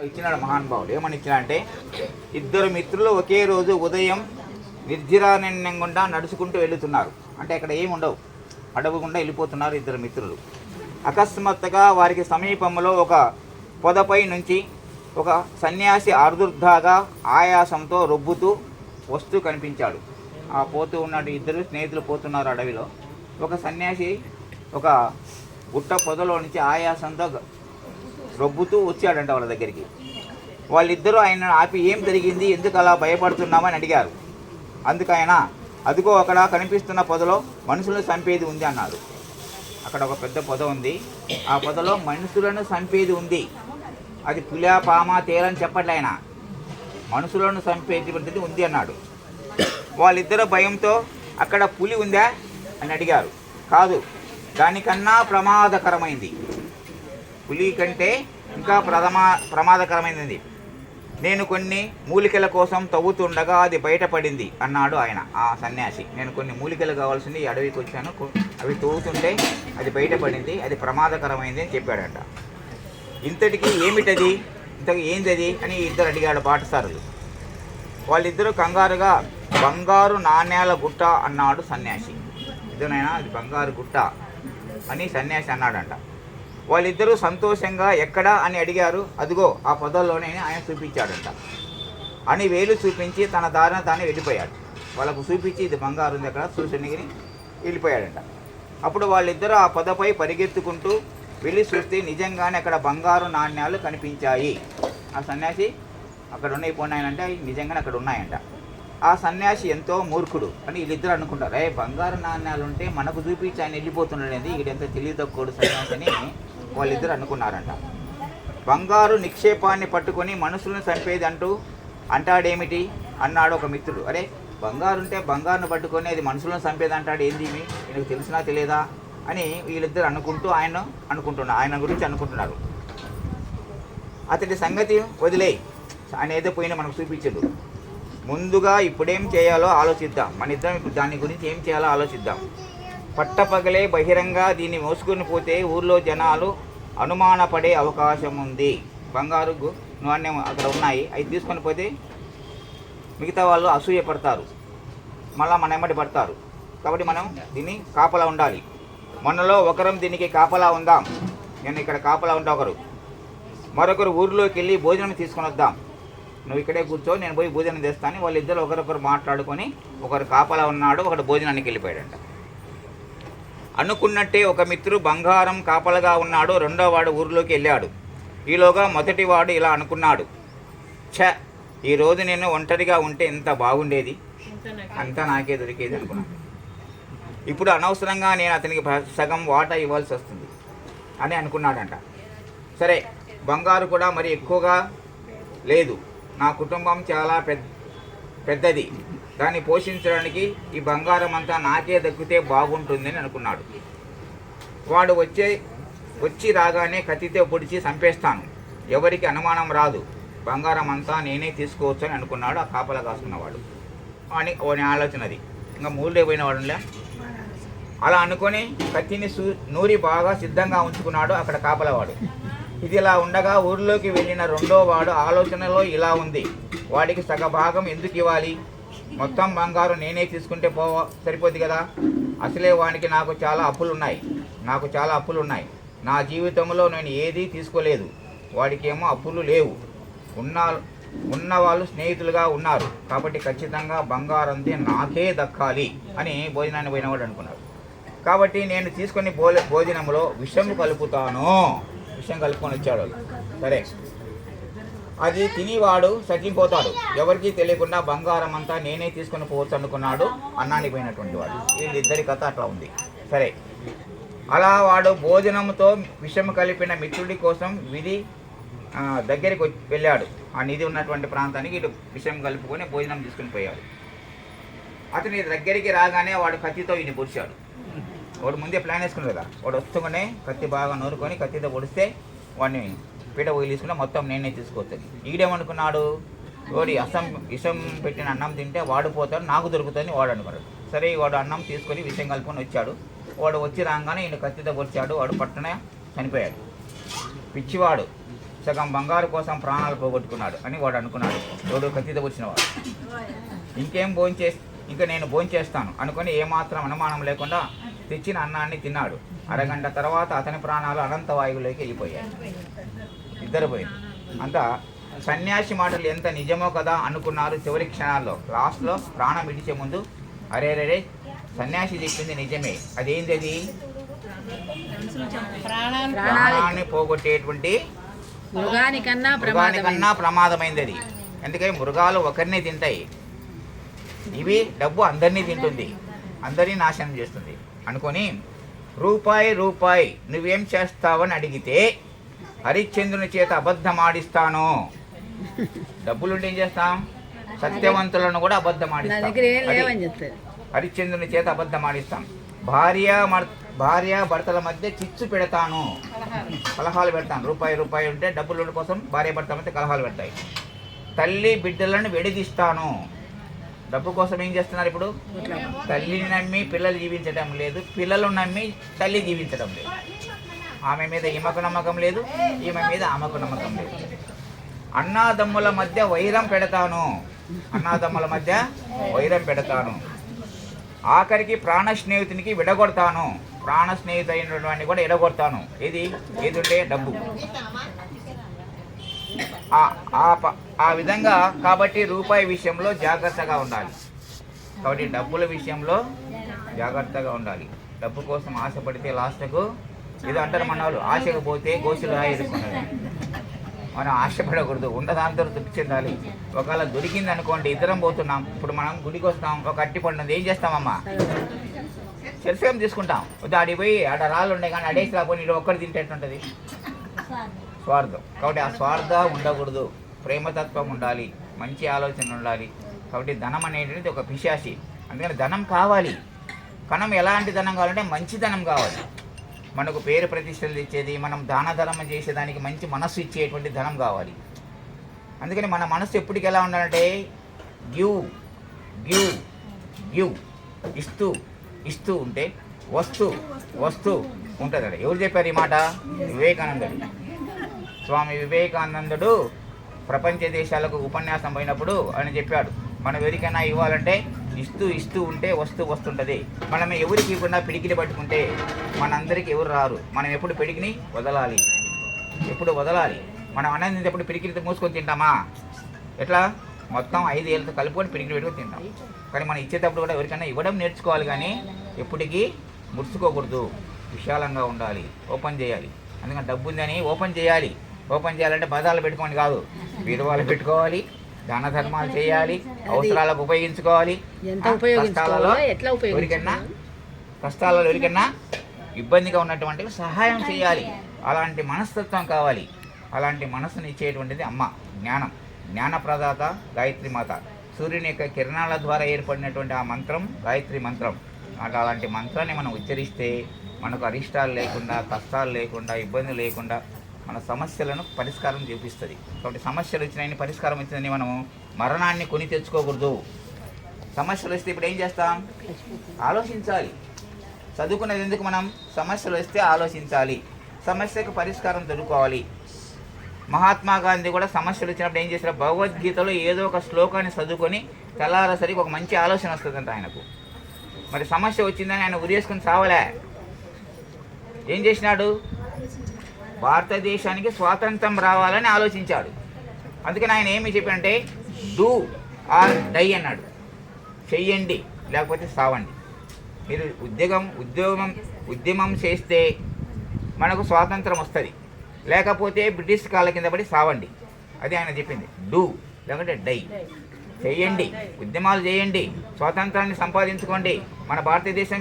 ఇచ్చినాడు మహానుభావుడు. ఏమని ఇచ్చినా అంటే, ఇద్దరు మిత్రులు ఒకే రోజు ఉదయం నిర్జరారణ్యం గుండా నడుచుకుంటూ వెళుతున్నారు. అంటే అక్కడ ఏమి ఉండవు, అడవి గుండా వెళ్ళిపోతున్నారు ఇద్దరు మిత్రులు. అకస్మాత్తుగా వారికి సమీపంలో ఒక పొదపై నుంచి ఒక సన్యాసి ఆర్దుర్ధాగా ఆయాసంతో రొబ్బుతూ వస్తూ కనిపించాడు. ఆ పోతూ ఉన్నట్టు ఇద్దరు స్నేహితులు పోతున్నారు అడవిలో. ఒక సన్యాసి ఒక గుట్ట పొదలో నుంచి ఆయాసంతో రొబ్బుతూ వచ్చాడంట వాళ్ళ దగ్గరికి. వాళ్ళిద్దరూ ఆయన ఆపి ఏం జరిగింది, ఎందుకు అలా భయపడుతున్నామని అడిగారు. అందుకైనా అదిగో అక్కడ కనిపిస్తున్న పొదలో మనుషులను చంపేది ఉంది అన్నారు. అక్కడ ఒక పెద్ద పొద ఉంది, ఆ పొదలో మనుషులను చంపేది ఉంది. అది పులా పామ తేలని చెప్పట్లే ఆయన, మనుషులను చంపేది ఉంది అన్నాడు. వాళ్ళిద్దరూ భయంతో అక్కడ పులి ఉందా అని అడిగారు. కాదు, దానికన్నా ప్రమాదకరమైంది, పులి కంటే ఇంకా ప్రమాదకరమైనది. నేను కొన్ని మూలికల కోసం తవ్వుతుండగా అది బయటపడింది అన్నాడు ఆయన. ఆ సన్యాసి, నేను కొన్ని మూలికలు కావాల్సింది ఈ అడవికి వచ్చాను, అవి తవ్వుతుంటే అది బయటపడింది, అది ప్రమాదకరమైంది అని చెప్పాడంట. ఇంతటికి ఏమిటది, ఇంతకు ఏందది అని ఇద్దరు అడిగాడు బాటసారులు. వాళ్ళిద్దరూ కంగారుగా బంగారు నాణ్యాల గుట్ట అన్నాడు సన్యాసి. ఇద్దరైనా అది బంగారు గుట్ట అని సన్యాసి అన్నాడంట. వాళ్ళిద్దరూ సంతోషంగా ఎక్కడా అని అడిగారు. అదిగో ఆ పొదల్లోనే ఆయన చూపించాడంట అని వేలు చూపించి తన దారిన తానే వెళ్ళిపోయాడు. వాళ్ళకు చూపించి ఇది బంగారు ఉంది అక్కడ చూసునిగిరి వెళ్ళిపోయాడంట. అప్పుడు వాళ్ళిద్దరూ ఆ పొదపై పరిగెత్తుకుంటూ వెళ్ళి చూస్తే నిజంగానే అక్కడ బంగారు నాణ్యాలు కనిపించాయి. ఆ సన్యాసి అక్కడ ఉన్నాయి పోయినాయనంటే నిజంగానే అక్కడ ఉన్నాయంట. ఆ సన్యాసి ఎంతో మూర్ఖుడు అని వీళ్ళిద్దరు అనుకుంటారు. బంగారు నాణ్యాలు ఉంటే మనకు చూపించి ఆయన వెళ్ళిపోతున్నాడేది, వీడెంత తెలివి తక్కువడు సన్యాసి అని వాళ్ళిద్దరు అనుకున్నారంట. బంగారు నిక్షేపాన్ని పట్టుకొని మనుషులను చంపేది అంటాడేమిటి అన్నాడు ఒక మిత్రుడు. అరే, బంగారు ఉంటే బంగారును పట్టుకొని అది మనుషులను చంపేది అంటాడు, ఏంది నీకు తెలిసినా తెలియదా అని వీళ్ళిద్దరు ఆయన గురించి అనుకుంటున్నారు. అతడి సంగతి వదిలే, ఆయన ఏదో పోయినా మనకు చూపించదు. ముందుగా ఇప్పుడేం చేయాలో ఆలోచిద్దాం, మన ఇద్దరం దాని గురించి ఏం చేయాలో ఆలోచిద్దాం. పట్టపగలే బహిరంగ దీన్ని మోసుకుని పోతే ఊర్లో జనాలు అనుమానపడే అవకాశం ఉంది. బంగారు నాణ్యం అక్కడ ఉన్నాయి, అవి తీసుకొని పోతే మిగతా వాళ్ళు అసూయపడతారు, మళ్ళీ మన ఎమ్మడి పడతారు. కాబట్టి మనం దీన్ని కాపలా ఉండాలి. మనలో ఒకరం దీనికి కాపలా ఉందాం. నేను ఇక్కడ కాపలా ఉంటా, మరొకరు ఊరిలోకి వెళ్ళి భోజనం తీసుకొని వద్దాం. నువ్వు ఇక్కడే కూర్చో, నేను పోయి భోజనం తెస్తాను. వాళ్ళిద్దరు ఒకరొకరు మాట్లాడుకొని, ఒకరు కాపలా ఉన్నాడు, ఒకడు భోజనానికి వెళ్ళిపోయాడంట. అనుకున్నట్టే ఒక మిత్రుడు బంగారం కాపలగా ఉన్నాడు, రెండో వాడు ఊరిలోకి వెళ్ళాడు. ఈలోగా మొదటి వాడు ఇలా అనుకున్నాడు, ఈరోజు నేను ఒంటరిగా ఉంటే ఎంత బాగుండేది, అంతా నాకే దొరికేది అనుకున్నాను. ఇప్పుడు అనవసరంగా నేను అతనికి సగం వాటా ఇవ్వాల్సి వస్తుంది అని అనుకున్నాడంట. సరే, బంగారు కూడా మరి ఎక్కువగా లేదు, నా కుటుంబం చాలా పెద్దది, దాన్ని పోషించడానికి ఈ బంగారం అంతా నాకే దక్కితే బాగుంటుందని అనుకున్నాడు. వాడు వచ్చి రాగానే కత్తితో పొడిచి చంపేస్తాను, ఎవరికి అనుమానం రాదు, బంగారం అంతా నేనే తీసుకోవచ్చు అని అనుకున్నాడు ఆ కాపలా కాసుకున్నవాడు అని ఆలోచనది. ఇంకా మూడే పోయిన వాడులే. అలా అనుకొని కత్తిని నూరి బాగా సిద్ధంగా ఉంచుకున్నాడు అక్కడ కాపలవాడు. ఇది ఇలా ఉండగా ఊరిలోకి వెళ్ళిన రెండో వాడు ఆలోచనలో ఇలా ఉంది, వాడికి సగభాగం ఎందుకు ఇవ్వాలి, మొత్తం బంగారు నేనే తీసుకుంటే సరిపోద్ది కదా, అసలే వానికి నాకు చాలా అప్పులు ఉన్నాయి, నా జీవితంలో నేను ఏదీ తీసుకోలేదు, వాడికేమో అప్పులు లేవు, ఉన్నవాళ్ళు స్నేహితులుగా ఉన్నారు, కాబట్టి ఖచ్చితంగా బంగారంతే నాకే దక్కాలి అని భోజనాన్ని పోయినవాడు అనుకున్నాడు. కాబట్టి నేను తీసుకుని భోజనంలో విషం కలుపుకొని వచ్చాడు. సరే, అది తినివాడు చచ్చిపోతాడు, ఎవరికీ తెలియకుండా బంగారం అంతా నేనే తీసుకుని పోవచ్చు అనుకున్నాడు అన్నానికి పోయినటువంటి వాడు. వీళ్ళిద్దరి కథ అట్లా ఉంది. సరే, అలా వాడు భోజనంతో విషం కలిపిన మిత్రుడి కోసం విధి దగ్గరికి వెళ్ళాడు. ఆ నిధి ఉన్నటువంటి ప్రాంతానికి ఇటు విషం కలుపుకొని భోజనం తీసుకుని పోయాడు. అతని దగ్గరికి రాగానే వాడు కత్తితో ఈయన పొడిచాడు. వాడు ముందే ప్లాన్ వేసుకున్నాడు కదా, వాడు వస్తుగానే కత్తి బాగా నూరుకొని కత్తితో పొడిస్తే వాడిని పీట వదిలేసుకుని మొత్తం నేనే తీసుకొస్తుంది. ఈడేమనుకున్నాడు, వాడు విషం పెట్టిన అన్నం తింటే వాడిపోతాడు, నాకు దొరుకుతుంది వాడు అనుకున్నాడు. సరే, వాడు అన్నం తీసుకొని విషం కలుపుకొని వచ్చాడు. వాడు వచ్చి రాగానే ఈయన కత్తితో పొడిచాడు, వాడు పట్టణ చనిపోయాడు. పిచ్చివాడు సగం బంగారు కోసం ప్రాణాలు పోగొట్టుకున్నాడు అని వాడు అనుకున్నాడు. ఎవడు కత్తితో వచ్చిన వాడు. ఇంకా నేను భోంచేస్తాను అనుకొని ఏమాత్రం అనుమానం లేకుండా తెచ్చిన అన్నాన్ని తిన్నాడు. అరగంట తర్వాత అతని ప్రాణాలు అనంత వాయువులోకి వెళ్ళిపోయాయి. ఇద్దరు పోయింది. అంతా సన్యాసి మాటలు ఎంత నిజమో కదా అనుకున్నారు చివరి క్షణాల్లో. లాస్ట్లో ప్రాణం విడిచే ముందు అరే సన్యాసి చెప్పింది నిజమే. అదేంటి? అది ప్రాణాన్ని పోగొట్టేటువంటి మృగానికన్నా ప్రమాదమైంది అది. అందుకే మృగాలు ఒకరిని తింటాయి, ఇవి డబ్బు అందరినీ తింటుంది, అందరినీ నాశనం చేస్తుంది అనుకొని రూపాయి నువ్వేం చేస్తావని అడిగితే హరిశ్చంద్రుని చేత అబద్ధం ఆడిస్తాను. డబ్బులుంటే ఏం చేస్తాం? సత్యవంతులను కూడా అబద్ధం ఆడిస్తాం. హరిశ్చంద్రుని చేత అబద్ధం ఆడిస్తాం. భార్య భర్తల మధ్య చిచ్చు పెడతాను, కలహాలు పెడతాను. రూపాయి ఉంటే డబ్బుల కోసం భార్య భర్తల మధ్య కలహాలు పెడతాయి. తల్లి బిడ్డలను విడదీస్తాను. డబ్బు కోసం ఏం చేస్తున్నారు ఇప్పుడు? తల్లిని నమ్మి పిల్లలు జీవించడం లేదు, పిల్లలు నమ్మి తల్లి జీవించడం లేదు. ఆమె మీద ఈమెకు నమ్మకం లేదు, ఈమె మీద ఆమెకు నమ్మకం లేదు. అన్నాదమ్ముల మధ్య వైరం పెడతాను, అన్నాదమ్ముల మధ్య వైరం పెడతాను. ఆఖరికి ప్రాణ స్నేహితునికి విడగొడతాను, ప్రాణ స్నేహితుడైనటువంటి కూడా విడగొడతాను. ఏది ఉంటే డబ్బు. ఆ విధంగా కాబట్టి రూపాయి విషయంలో జాగ్రత్తగా ఉండాలి. కాబట్టి డబ్బుల విషయంలో జాగ్రత్తగా ఉండాలి. డబ్బు కోసం ఆశపడితే లాస్ట్కు ఏదో అంటారు మన వాళ్ళు, ఆశకు పోతే గోసులు ఎదుర్కొన్నది. మనం ఆశపడకూడదు, ఉన్నదాంతో తృప్తి చెందాలి. ఒకవేళ దొరికింది అనుకోండి, ఇద్దరం పోతున్నాం, ఇప్పుడు మనం గుడికి వస్తాం, ఒక అట్టి పండు ఏం చేస్తామమ్మా? చెరసగం తీసుకుంటాం. ఆడికి పోయి ఆడ రాళ్ళు ఉండే కానీ అడేసి రాకపోయి ఇటు ఒక్కటి తింటేటుంటుంది. స్వార్థం. కాబట్టి ఆ స్వార్థం ఉండకూడదు, ప్రేమతత్వం ఉండాలి, మంచి ఆలోచన ఉండాలి. కాబట్టి ధనం అనేటువంటిది ఒక పిశాచి. అందుకని ధనం కావాలి. కనం ఎలాంటి ధనం కావాలంటే మంచి ధనం కావాలి. మనకు పేరు ప్రతిష్టలు ఇచ్చేది, మనం దాన ధర్మం చేసేదానికి మంచి మనస్సు ఇచ్చేటువంటి ధనం కావాలి. అందుకని మన మనస్సు ఎప్పటికి ఎలా ఉండాలంటే గివ్ గివ్ గివ్, ఇస్తూ ఉంటే వస్తూ ఉంటుంది. ఎవరు చెప్పారు ఈ మాట? వివేకానందుడు. స్వామి వివేకానందుడు ప్రపంచ దేశాలకు ఉపన్యాసం పోయినప్పుడు ఆయన చెప్పాడు, మనం ఎవరికైనా ఇవ్వాలంటే ఇస్తూ ఉంటే వస్తుంటుంది. మనం ఎవరికి ఇవ్వకుండా పిడికిలి పట్టుకుంటే మనందరికీ ఎవరు రారు. మనం ఎప్పుడు పిడికిని వదలాలి, మనం అనేది ఎప్పుడు పిడికిలితో మూసుకొని తింటామా? ఎట్లా? మొత్తం 5 ఏళ్ళతో కలుపుకొని పిడికిలి పెట్టుకొని తింటాం. కానీ మనం ఇచ్చేటప్పుడు కూడా ఎవరికైనా ఇవ్వడం నేర్చుకోవాలి, కానీ ఎప్పటికీ ముడుచుకోకూడదు, విశాలంగా ఉండాలి, ఓపెన్ చేయాలి. అందుకని డబ్బు ఉందని ఓపెన్ చేయాలి. ఓపెన్ చేయాలంటే బజార్లు పెట్టుకోండి కాదు, బీరువాలు పెట్టుకోవాలి, దాన ధర్మాలు చేయాలి, అవసరాలకు ఉపయోగించుకోవాలి. కష్టాలలో ఎవరికైనా ఇబ్బందిగా ఉన్నటువంటి సహాయం చేయాలి. అలాంటి మనస్తత్వం కావాలి. అలాంటి మనసుని ఇచ్చేటువంటిది అమ్మ, జ్ఞానప్రదాత గాయత్రి మాత. సూర్యుని యొక్క కిరణాల ద్వారా ఏర్పడినటువంటి ఆ మంత్రం గాయత్రి మంత్రం. అలాంటి మంత్రాన్ని మనం ఉచ్చరిస్తే మనకు అరిష్టాలు లేకుండా, కష్టాలు లేకుండా, ఇబ్బంది లేకుండా మన సమస్యలను పరిష్కారం చూపిస్తుంది. కాబట్టి సమస్యలు వచ్చినాయని, పరిష్కారం వచ్చిందని మనము మరణాన్ని కొని తెచ్చుకోకూడదు. సమస్యలు వస్తే ఇప్పుడు ఏం చేస్తాం? ఆలోచించాలి. చదువుకునేది ఎందుకు? మనం సమస్యలు వస్తే ఆలోచించాలి, సమస్యకు పరిష్కారం దొరుకుకోవాలి. మహాత్మా గాంధీ కూడా సమస్యలు వచ్చినప్పుడు ఏం చేశారు? భగవద్గీతలో ఏదో ఒక శ్లోకాన్ని చదువుకొని తెల్లారసరికి ఒక మంచి ఆలోచన వస్తుందంట ఆయనకు. మరి సమస్య వచ్చిందని ఆయన ఉరేసుకుని చావలే. ఏం చేసినాడు? భారతదేశానికి స్వాతంత్రం రావాలని ఆలోచించాడు. అందుకని ఆయన ఏమి చెప్పాడంటే డూ ఆర్ డై అన్నాడు. చెయ్యండి లేకపోతే సావండి. మీరు ఉద్యమం చేస్తే మనకు స్వాతంత్రం వస్తుంది, లేకపోతే బ్రిటిష్ కాళ్ళ కింద పడి సావండి. అది ఆయన చెప్పింది. డూ లేకపోతే డై. చెయ్యండి, ఉద్యమాలు చేయండి, స్వాతంత్రాన్ని సంపాదించుకోండి. మన భారతదేశం